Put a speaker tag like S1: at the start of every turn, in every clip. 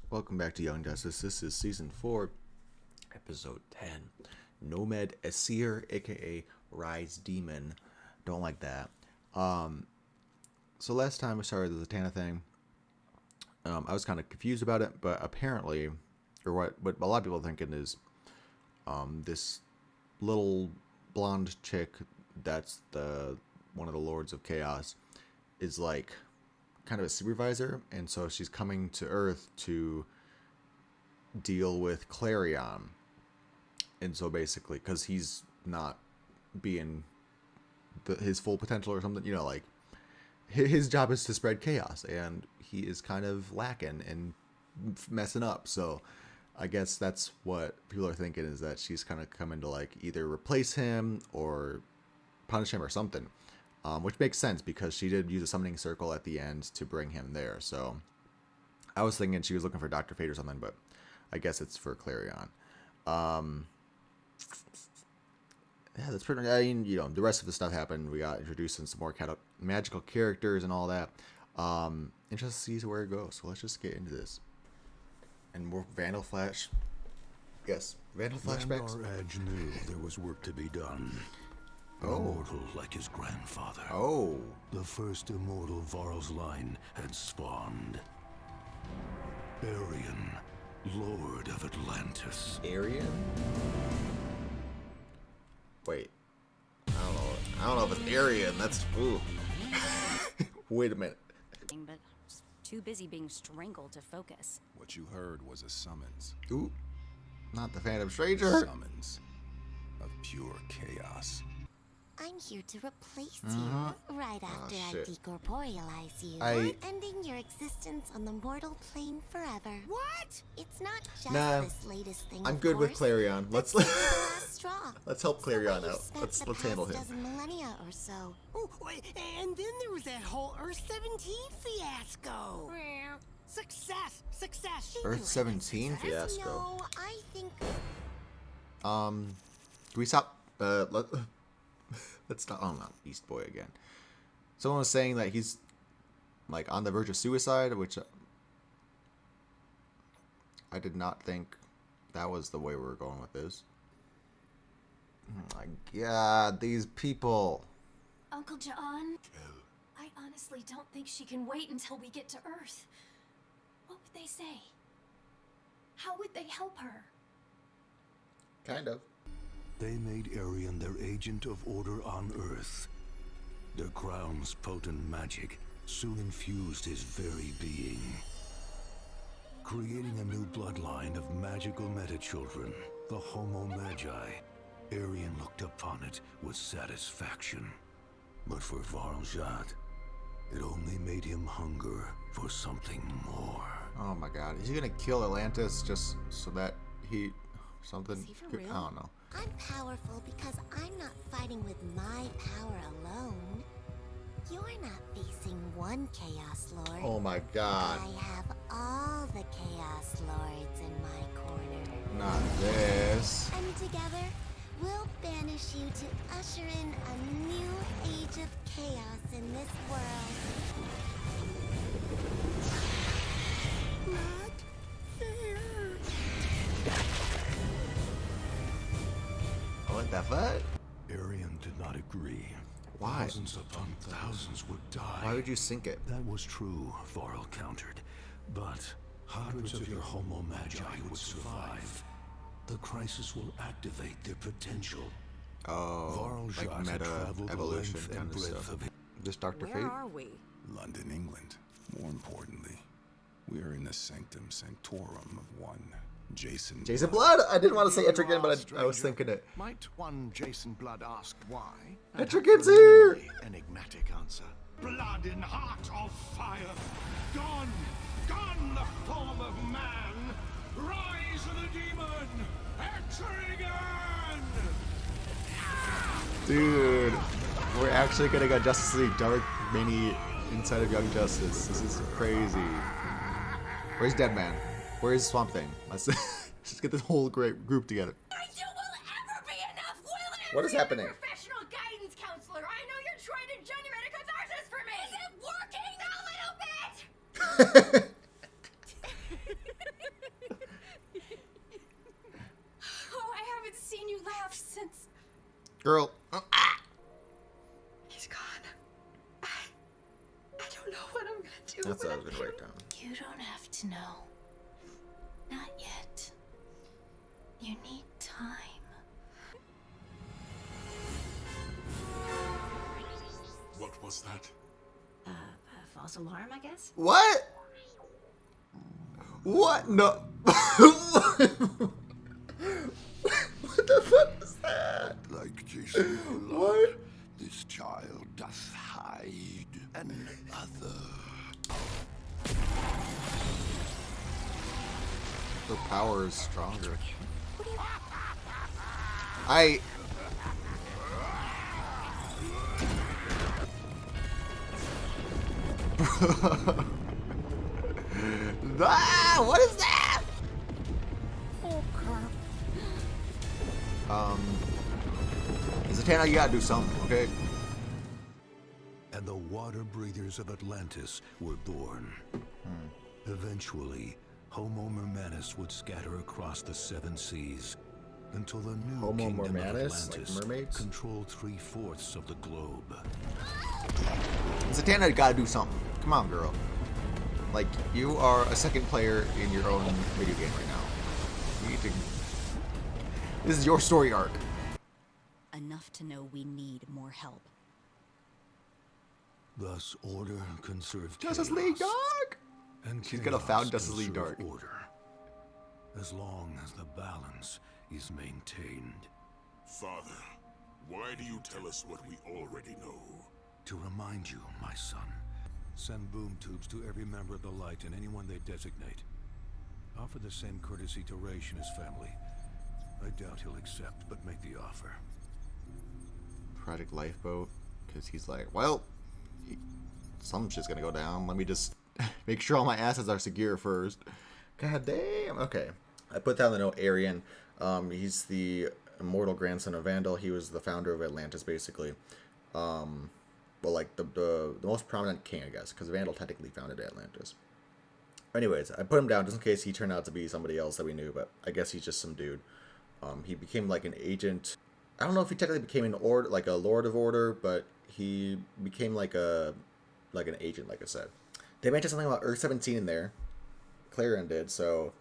S1: Welcome back to Young Justice. This is Season 4, Episode 10. Nomed Esir, aka Rise Demon. Don't like that. So last time we started the Zatanna thing, I was kind of confused about it, but apparently, or what a lot of people are thinking is, this little blonde chick that's one of the Lords of Chaos is like kind of a supervisor, and so she's coming to Earth to deal with Clarion. And so basically, because he's not being his full potential or something, like his job is to spread chaos, and he is kind of lacking and messing up. So I guess that's what people are thinking, is that she's kind of coming to like either replace him or punish him or something. Which makes sense because she did use a summoning circle at the end to bring him there. So I was thinking she was looking for Dr. Fate or something, but I guess it's for Clarion. Yeah, that's pretty much, the rest of the stuff happened. We got introduced in some more magical characters and all that. Interested to see where it goes. So let's just get into this. And more Vandal Flash. Yes, Vandal flashbacks.
S2: Vandar Edge knew there was work to be done. Immortal like his grandfather.
S1: Oh.
S2: The first immortal Varl's line had spawned. Arian, Lord of Atlantis.
S1: Arian? Wait. I don't know if it's Arian. That's... Ooh. Wait a minute.
S3: But too busy being strangled to focus.
S4: What you heard was a summons.
S1: Ooh. Not the Phantom Stranger.
S4: Summons of pure chaos.
S5: I'm here to replace you right after I
S1: shit.
S5: decorporealize you, ending your existence on the mortal plane forever.
S6: What?
S5: It's not just
S1: Nah,
S5: this latest thing.
S1: I'm
S5: of
S1: good with
S5: course.
S1: Clarion. Let's
S5: That's the last straw.
S1: let's help
S5: It's the way
S1: Clarion
S5: you've
S1: out.
S5: spent
S1: Let's
S5: the
S1: handle
S5: past
S1: him.
S5: dozen millennia or so.
S6: Oh, and then there was that whole Earth 17 fiasco. Success! She
S1: Earth
S6: knew
S1: 17
S6: success.
S1: fiasco.
S5: No, I think
S1: Can we stop? Let's stop. Oh no, Beast Boy again. Someone was saying that he's like on the verge of suicide, which I did not think that was the way we were going with this. Oh my God, these people.
S7: Uncle John, I honestly don't think she can wait until we get to Earth. What would they say? How would they help her?
S1: Kind of.
S2: They made Arian their agent of order on Earth. Their crown's potent magic soon infused his very being, creating a new bloodline of magical meta-children, the Homo Magi. Arian looked upon it with satisfaction. But for Varljat, it only made him hunger for something more.
S1: Oh my God, is he gonna kill Atlantis just so that he something?
S5: Is he for real?
S1: I don't know.
S5: I'm powerful because I'm not fighting with my power alone. You're not facing one Chaos Lord.
S1: Oh my God.
S5: I have all the Chaos Lords in my corner.
S1: Not this.
S5: And together, we'll banish you to usher in a new age of chaos in this world.
S6: Not fair.
S1: What the fuck?
S2: Arian did not agree.
S1: Why?
S2: Thousands upon thousands would die.
S1: Why would you sink it?
S2: That was true, Varl countered. But hundreds of your Homo Magi would survive. The crisis will activate their potential.
S1: Oh, like
S2: Varljat had
S1: meta
S2: traveled the
S1: evolution
S2: length
S1: kind
S2: and
S1: of
S2: breadth
S1: stuff.
S2: of it.
S1: This Dr.
S3: Where
S1: Fate?
S3: are we?
S4: London, England. More importantly, we are in the Sanctum Sanctorum of one Jason.
S1: Jason Blood? I didn't want to say Etrigan, but I was thinking it.
S8: Might one Jason Blood ask why?
S1: Etrigan's here!
S8: Really enigmatic answer.
S9: Blood in heart of fire. Gone, gone the form of man. Rise of the demon. Etrigan!
S1: Dude, we're actually getting a Justice League Dark Mini inside of Young Justice. This is crazy. Where's Deadman? Where's Swamp Thing? Let's just get this whole great group together.
S7: You will ever be enough, will it?
S1: What is happening?
S7: Professional guidance counselor. I know you're trying to generate a catharsis for me. Is it working a little bit?
S1: Girl.
S7: He's gone. I don't know what I'm gonna do.
S1: That's what I was
S7: without
S1: gonna
S7: him.
S1: write down.
S7: You don't have to know. Not yet. You need time.
S9: What was that?
S3: A false alarm, I guess?
S1: What? What? No. What the fuck is that?
S2: Like Jason blood,
S1: What?
S2: this child doth hide another.
S1: The power is stronger. I. Ah, what is that? Zatanna, you gotta do something, okay?
S2: And the water breathers of Atlantis were born. Eventually, Homo Mermanus would scatter across the 7 seas until the new
S1: Homo
S2: kingdom of
S1: Mermanus, like
S2: Atlantis
S1: mermaids?
S2: controlled 3/4 of the globe.
S1: Zatanna gotta do something. Come on, girl. Like, you are a second player in your own video game right now. You need to. This is your story arc.
S3: Enough to know we need more help.
S2: Thus, order conserved
S1: Justice
S2: chaos,
S1: League Dark!
S2: and
S1: She's gonna
S2: chaos
S1: found Justice League
S2: conserve
S1: Dark.
S2: order, as long as the balance is maintained.
S9: Father, why do you tell us what we already know?
S2: To remind you, my son, send boom tubes to every member of the Light and anyone they designate. Offer the same courtesy to Raish and his family. I doubt he'll accept, but make the offer.
S1: Project Lifeboat, because he's like, well, some shit's gonna go down. Let me just make sure all my assets are secure first. God damn. Okay. I put down the note Arian. He's the immortal grandson of Vandal. He was the founder of Atlantis, basically. Well, like the most prominent king, I guess, because Vandal technically founded Atlantis. Anyways, I put him down just in case he turned out to be somebody else that we knew, but I guess he's just some dude. He became like an agent. I don't know if he technically became an order, like a Lord of Order, but he became like an agent, like I said. They mentioned something about Earth 17 in there. Clarion did, so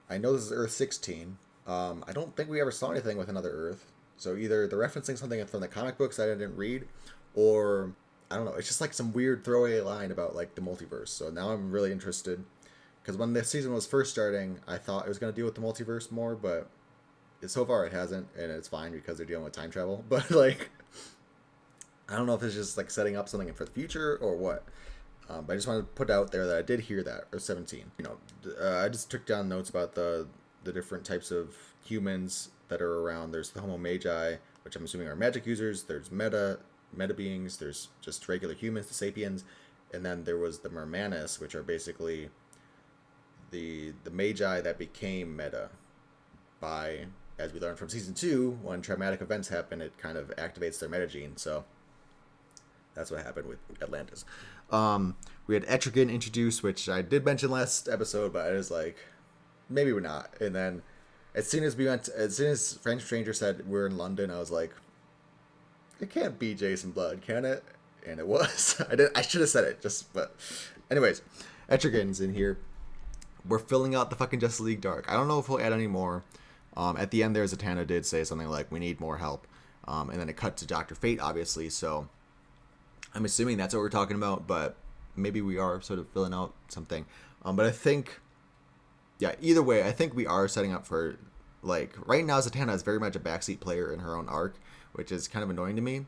S1: I know this is Earth 16. I don't think we ever saw anything with another Earth. So either they're referencing something from the comic books that I didn't read, or I don't know. It's just like some weird throwaway line about like the multiverse. So now I'm really interested, because when this season was first starting, I thought it was going to deal with the multiverse more, but so far it hasn't, and it's fine because they're dealing with time travel. But like, I don't know if it's just like setting up something for the future or what. But I just wanted to put out there that I did hear that, or 17. You know, I just took down notes about the different types of humans that are around. There's the Homo Magi, which I'm assuming are magic users. There's meta beings. There's just regular humans, the Sapiens, and then there was the Mermanus, which are basically the Magi that became meta by, as we learned from season 2, when traumatic events happen, it kind of activates their meta gene. So that's what happened with Atlantis. We had Etrigan introduced, which I did mention last episode, but I was like, maybe we're not. And then as soon as French Stranger said we're in London, I was like, it can't be Jason Blood, can it? And it was. I should have said it, but anyways, Etrigan's in here. We're filling out the fucking Justice League Dark. I don't know if we'll add any more. At the end there, Zatanna did say something like, we need more help. And then it cut to Dr. Fate, obviously, so I'm assuming that's what we're talking about, but maybe we are sort of filling out something. But I think, yeah, either way, I think we are setting up for, like, right now Zatanna is very much a backseat player in her own arc, which is kind of annoying to me.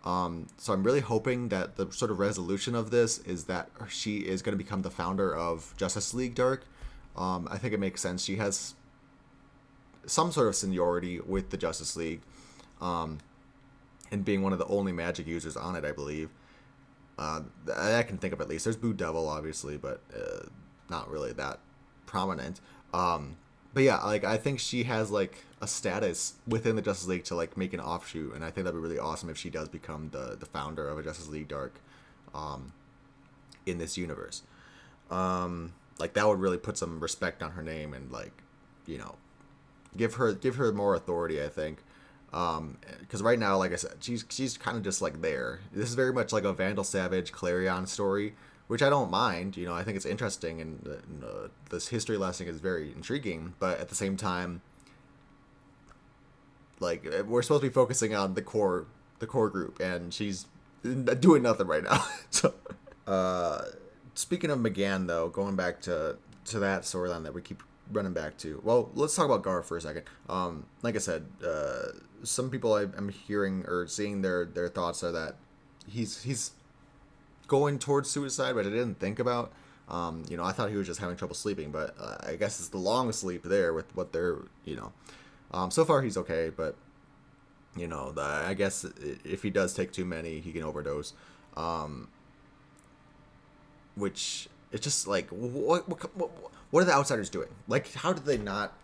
S1: So I'm really hoping that the sort of resolution of this is that she is going to become the founder of Justice League Dark. I think it makes sense. She has some sort of seniority with the Justice League, and being one of the only magic users on it, I believe. I can think of at least. There's Blue Devil, obviously, but not really that prominent. But yeah, like, I think she has like a status within the Justice League to like make an offshoot, and I think that'd be really awesome if she does become the founder of a Justice League Dark in this universe. Like, that would really put some respect on her name and, like, you know, give her more authority, I think. Because right now, like I said, she's kind of just like there. This is very much like a Vandal Savage Clarion story, which I don't mind. You know, I think it's interesting, and this history lesson is very intriguing. But at the same time, like we're supposed to be focusing on the core group, and she's doing nothing right now. So, speaking of McGann, though, going back to that storyline that we keep running back to. Well, let's talk about Gar for a second. Like I said, some people I'm hearing or seeing their thoughts are that he's going towards suicide, but I didn't think about. You know, I thought he was just having trouble sleeping, but I guess it's the long sleep there with what they're, you know. So far he's okay, but you know, I guess if he does take too many, he can overdose. Which it's just like what are the outsiders doing? Like, how did they not?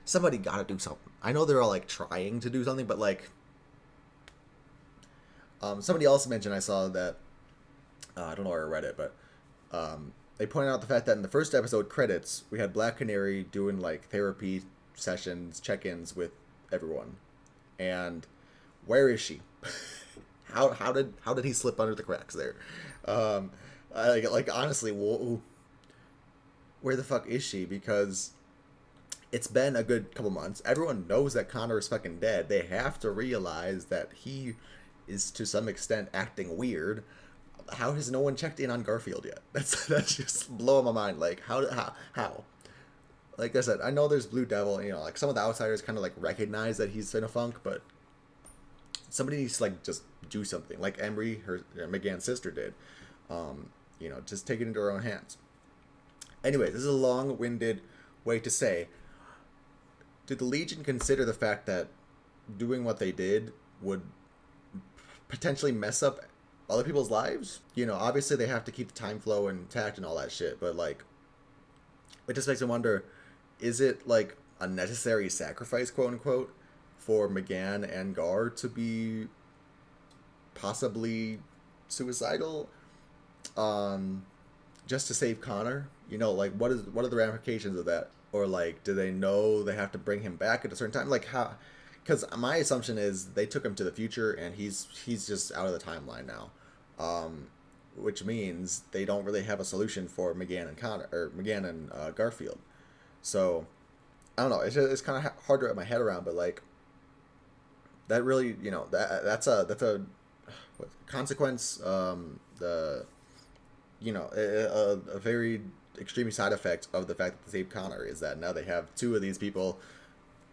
S1: Somebody got to do something. I know they're all like trying to do something, but like, somebody else mentioned, I saw that I don't know where I read it, but they pointed out the fact that in the first episode credits, we had Black Canary doing like therapy sessions, check-ins with everyone, and where is she? how did he slip under the cracks there? Like honestly, where the fuck is she? Because it's been a good couple months. Everyone knows that Connor is fucking dead. They have to realize that he is to some extent acting weird. How has no one checked in on Garfield yet? That's just blowing my mind. Like how? Like I said, I know there's Blue Devil. You know, like some of the outsiders kind of like recognize that he's in a funk, but somebody needs to like just do something. Like Emery, McGann's sister, did. You know, just take it into her own hands. Anyway, this is a long-winded way to say, did the Legion consider the fact that doing what they did would potentially mess up other people's lives? You know, obviously they have to keep the time flow intact and all that shit, but like, it just makes me wonder, is it like a necessary sacrifice, quote unquote, for McGann and Gar to be possibly suicidal? Just to save Connor? You know, like what are the ramifications of that? Or like, do they know they have to bring him back at a certain time? Like how? Because my assumption is they took him to the future and he's just out of the timeline now, which means they don't really have a solution for McGann and Connor or McGann and Garfield. So I don't know. It's kind of hard to wrap my head around, but like that really, you know, that's a what, consequence. You know, a very extreme side effect of the fact that they saved Connor is that now they have two of these people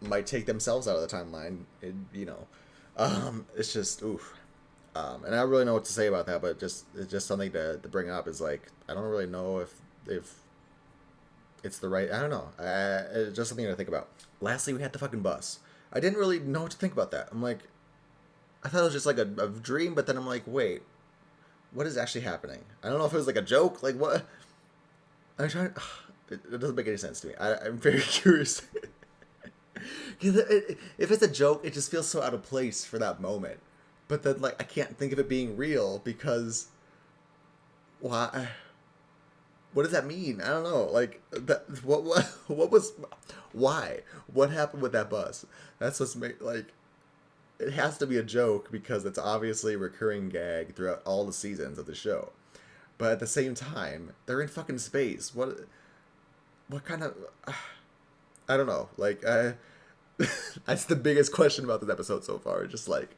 S1: might take themselves out of the timeline. You know, it's just oof. And I don't really know what to say about that, but it's just something to bring up. Is like I don't really know if it's the right. I don't know. It's just something to think about. Lastly, we had the fucking bus. I didn't really know what to think about that. I'm like, I thought it was just like a dream, but then I'm like, wait. What is actually happening? I don't know if it was like a joke. Like what? I'm trying. It doesn't make any sense to me. I'm very curious. If it's a joke, it just feels so out of place for that moment. But then, like, I can't think of it being real because why? What does that mean? I don't know. Like that. What was? Why? What happened with that bus? That's what's like. It has to be a joke because it's obviously a recurring gag throughout all the seasons of the show. But at the same time, they're in fucking space. What kind of... I don't know. Like, that's the biggest question about this episode so far. Just like,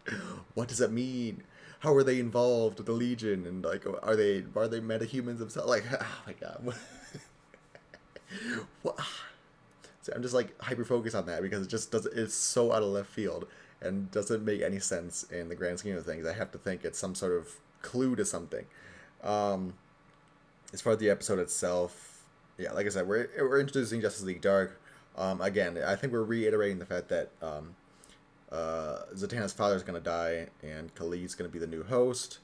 S1: what does it mean? How are they involved with the Legion? And like, are they metahumans themselves? Like, oh my god. What? So I'm just like hyper focused on that because it just doesn't... It's so out of left field. And doesn't make any sense in the grand scheme of things. I have to think it's some sort of clue to something. As far as the episode itself, yeah, like I said, we're introducing Justice League Dark. Again, I think we're reiterating the fact that Zatanna's father is going to die, and Khalid's going to be the new host.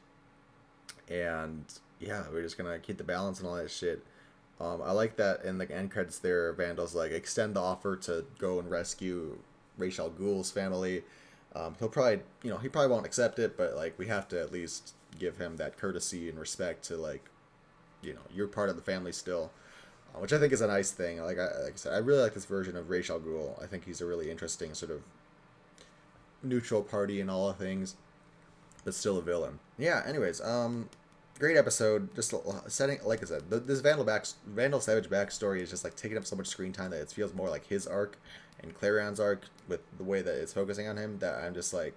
S1: And yeah, we're just going to keep the balance and all that shit. I like that in the end credits there, Vandal's like, extend the offer to go and rescue Ra's al Ghul's family. He probably won't accept it, but like we have to at least give him that courtesy and respect to like, you know, you're part of the family still, which I think is a nice thing. Like I said, I really like this version of Ra's al Ghul. I think he's a really interesting sort of neutral party and all the things, but still a villain. Yeah. Anyways, great episode. Just setting, like I said, this Vandal Savage backstory is just like taking up so much screen time that it feels more like his arc and Clarion's arc with the way that it's focusing on him. That I'm just like,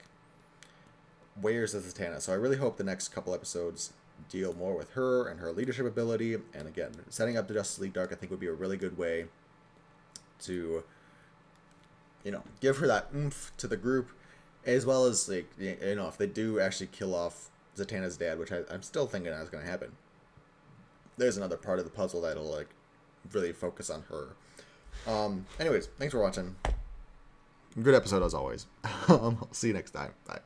S1: where's the Zatanna? So I really hope the next couple episodes deal more with her and her leadership ability. And again, setting up the Justice League Dark, I think, would be a really good way to, give her that oomph to the group, as well as, like, if they do actually kill off Zatanna's dad, which I'm still thinking is going to happen, there's another part of the puzzle that'll, like, really focus on her. Anyways, thanks for watching. Good episode as always. I'll see you next time. Bye.